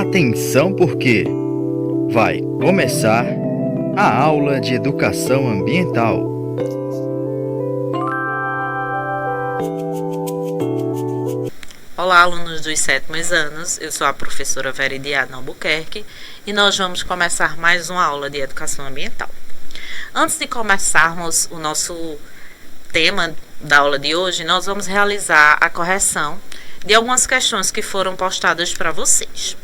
Atenção porque vai começar a aula de educação ambiental. Olá, alunos dos 7º anos, eu sou a professora Veridiana Albuquerque e nós vamos começar mais uma aula de educação ambiental. Antes de começarmos o nosso tema da aula de hoje, nós vamos realizar a correção de algumas questões que foram postadas para vocês.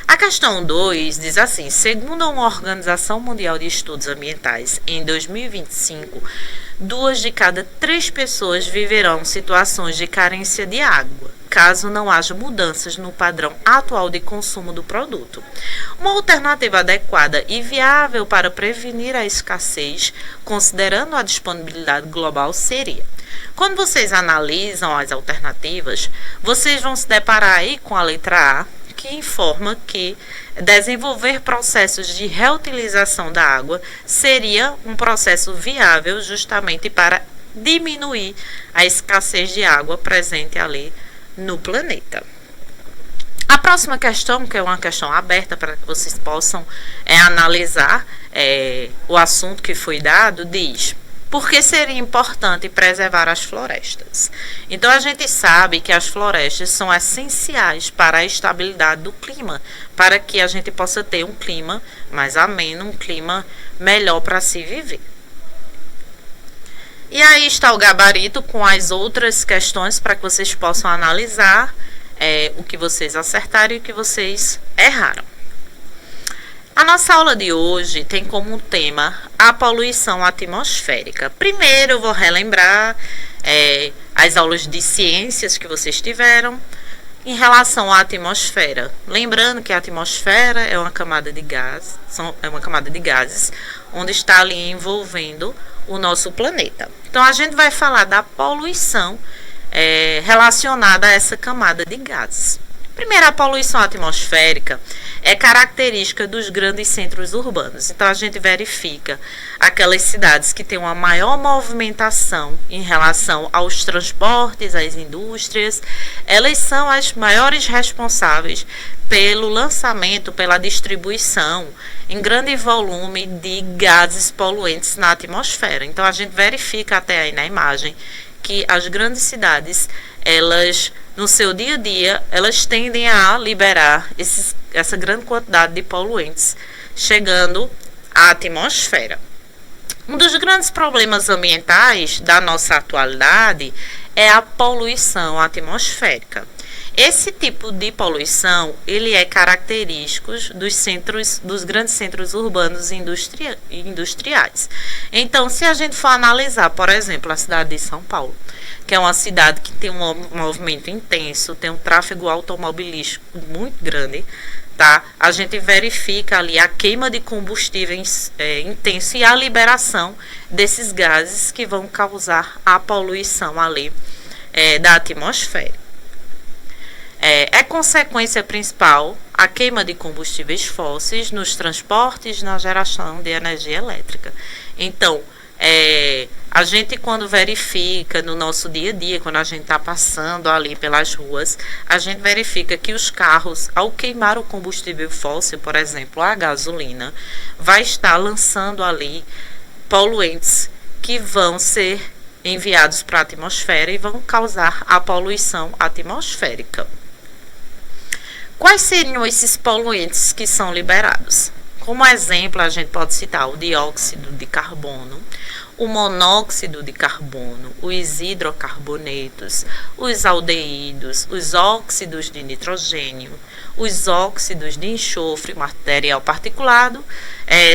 A questão 2 diz assim: segundo a Organização Mundial de Estudos Ambientais, em 2025, 2 de cada 3 pessoas viverão situações de carência de água, caso não haja mudanças no padrão atual de consumo do produto. Uma alternativa adequada e viável para prevenir a escassez, considerando a disponibilidade global, seria: quando vocês analisam as alternativas, vocês vão se deparar aí com a letra A, que informa que desenvolver processos de reutilização da água seria um processo viável justamente para diminuir a escassez de água presente ali no planeta. A próxima questão, que é uma questão aberta para que vocês possam analisar o assunto que foi dado, diz: por que seria importante preservar as florestas? Então, a gente sabe que as florestas são essenciais para a estabilidade do clima, para que a gente possa ter um clima mais ameno, um clima melhor para se viver. E aí está o gabarito com as outras questões para que vocês possam analisar o que vocês acertaram e o que vocês erraram. A nossa aula de hoje tem como tema a poluição atmosférica. Primeiro eu vou relembrar as aulas de ciências que vocês tiveram em relação à atmosfera. Lembrando que a atmosfera é uma camada de gases, onde está ali envolvendo o nosso planeta. Então a gente vai falar da poluição relacionada a essa camada de gases. Primeiro, a poluição atmosférica é característica dos grandes centros urbanos. Então, a gente verifica aquelas cidades que têm uma maior movimentação em relação aos transportes, às indústrias. Elas são as maiores responsáveis pelo lançamento, pela distribuição em grande volume de gases poluentes na atmosfera. Então, a gente verifica até aí na imagem que as grandes cidades, elas, no seu dia a dia, elas tendem a liberar essa grande quantidade de poluentes chegando à atmosfera. Um dos grandes problemas ambientais da nossa atualidade é a poluição atmosférica. Esse tipo de poluição, ele é característico dos grandes centros urbanos e industriais. Então, se a gente for analisar, por exemplo, a cidade de São Paulo, que é uma cidade que tem um movimento intenso, tem um tráfego automobilístico muito grande, tá? A gente verifica ali a queima de combustíveis intenso e a liberação desses gases que vão causar a poluição ali da atmosfera. É consequência principal a queima de combustíveis fósseis nos transportes e na geração de energia elétrica. Então, a gente, quando verifica no nosso dia a dia, quando a gente está passando ali pelas ruas, a gente verifica que os carros, ao queimar o combustível fóssil, por exemplo, a gasolina, vai estar lançando ali poluentes que vão ser enviados para a atmosfera e vão causar a poluição atmosférica. Quais seriam esses poluentes que são liberados? Como exemplo, a gente pode citar o dióxido de carbono, o monóxido de carbono, os hidrocarbonetos, os aldeídos, os óxidos de nitrogênio, os óxidos de enxofre, material particulado,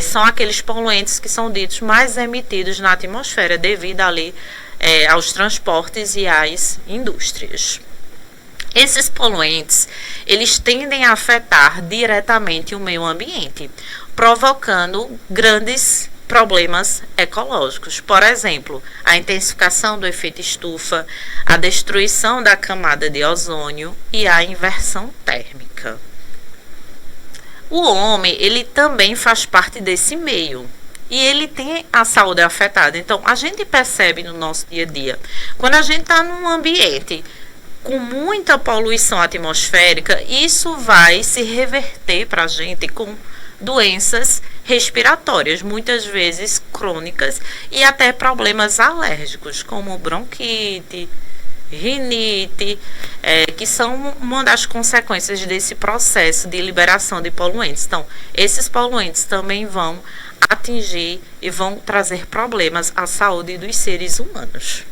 são aqueles poluentes que são ditos mais emitidos na atmosfera devido ali aos transportes e às indústrias. Esses poluentes, eles tendem a afetar diretamente o meio ambiente, provocando grandes problemas ecológicos. Por exemplo, a intensificação do efeito estufa, a destruição da camada de ozônio e a inversão térmica. O homem, ele também faz parte desse meio. E ele tem a saúde afetada. Então, a gente percebe no nosso dia a dia, quando a gente está num ambiente com muita poluição atmosférica, isso vai se reverter para a gente com doenças respiratórias, muitas vezes crônicas, e até problemas alérgicos, como bronquite, rinite, que são uma das consequências desse processo de liberação de poluentes. Então, esses poluentes também vão atingir e vão trazer problemas à saúde dos seres humanos.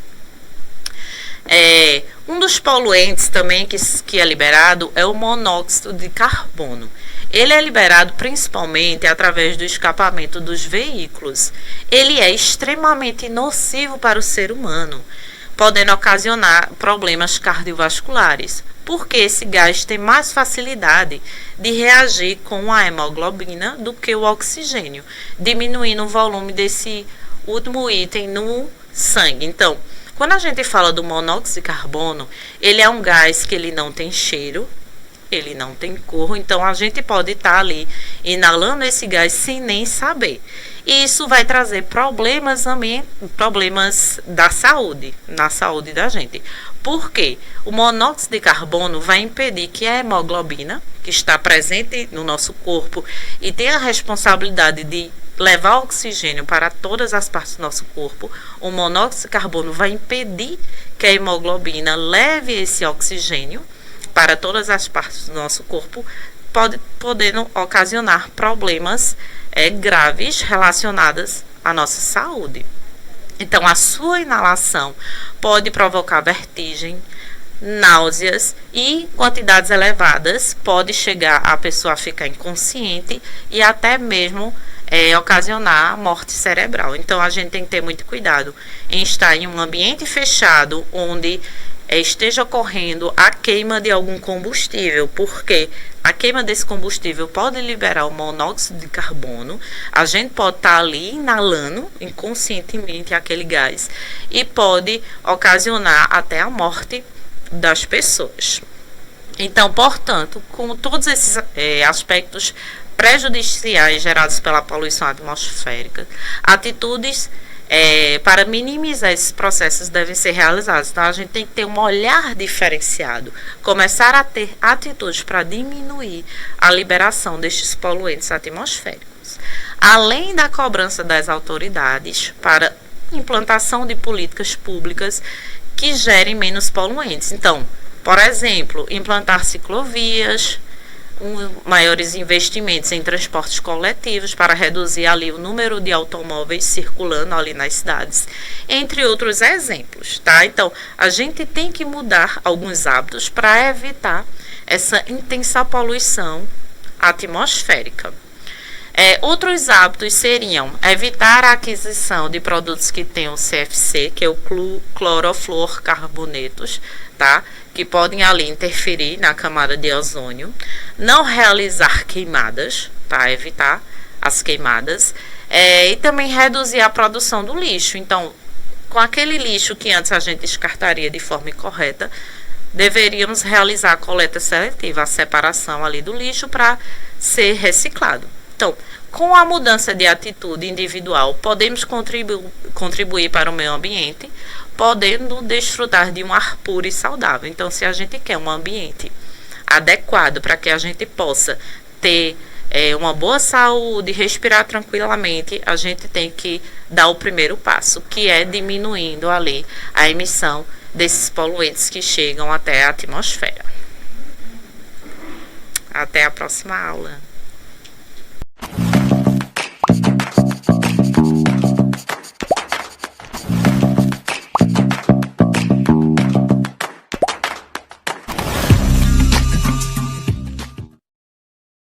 Um dos poluentes também que é liberado é o monóxido de carbono. Ele é liberado principalmente através do escapamento dos veículos. Ele é extremamente nocivo para o ser humano, podendo ocasionar problemas cardiovasculares, porque esse gás tem mais facilidade de reagir com a hemoglobina do que o oxigênio, diminuindo o volume desse último item no sangue. Então, quando a gente fala do monóxido de carbono, ele é um gás que ele não tem cheiro, ele não tem cor, então a gente pode estar ali inalando esse gás sem nem saber. E isso vai trazer problemas da saúde, na saúde da gente. Por quê? O monóxido de carbono vai impedir que a hemoglobina, que está presente no nosso corpo e tem a responsabilidade de levar oxigênio para todas as partes do nosso corpo, o monóxido de carbono vai impedir que a hemoglobina leve esse oxigênio para todas as partes do nosso corpo, podendo ocasionar problemas graves relacionados à nossa saúde. Então, a sua inalação pode provocar vertigem, náuseas e quantidades elevadas, pode chegar a pessoa a ficar inconsciente e até mesmo ocasionar morte cerebral. Então, a gente tem que ter muito cuidado em estar em um ambiente fechado, onde esteja ocorrendo a queima de algum combustível, porque a queima desse combustível pode liberar o monóxido de carbono, a gente pode estar ali inalando inconscientemente aquele gás e pode ocasionar até a morte das pessoas. Então, portanto, com todos esses aspectos prejudiciais gerados pela poluição atmosférica, atitudes para minimizar esses processos devem ser realizados. Então, a gente tem que ter um olhar diferenciado, começar a ter atitudes para diminuir a liberação destes poluentes atmosféricos. Além da cobrança das autoridades para implantação de políticas públicas que gerem menos poluentes. Então, por exemplo, implantar ciclovias, maiores investimentos em transportes coletivos para reduzir ali o número de automóveis circulando ali nas cidades, entre outros exemplos, tá? Então, a gente tem que mudar alguns hábitos para evitar essa intensa poluição atmosférica. Outros hábitos seriam evitar a aquisição de produtos que tenham CFC, que é o clorofluorcarbonetos, tá? Que podem ali interferir na camada de ozônio. Não realizar queimadas, para evitar as queimadas. E também reduzir a produção do lixo. Então, com aquele lixo que antes a gente descartaria de forma incorreta, deveríamos realizar a coleta seletiva, a separação ali do lixo para ser reciclado. Então, com a mudança de atitude individual, podemos contribuir para o meio ambiente, podendo desfrutar de um ar puro e saudável. Então, se a gente quer um ambiente adequado para que a gente possa ter uma boa saúde, respirar tranquilamente, a gente tem que dar o primeiro passo, que é diminuindo ali a emissão desses poluentes que chegam até a atmosfera. Até a próxima aula.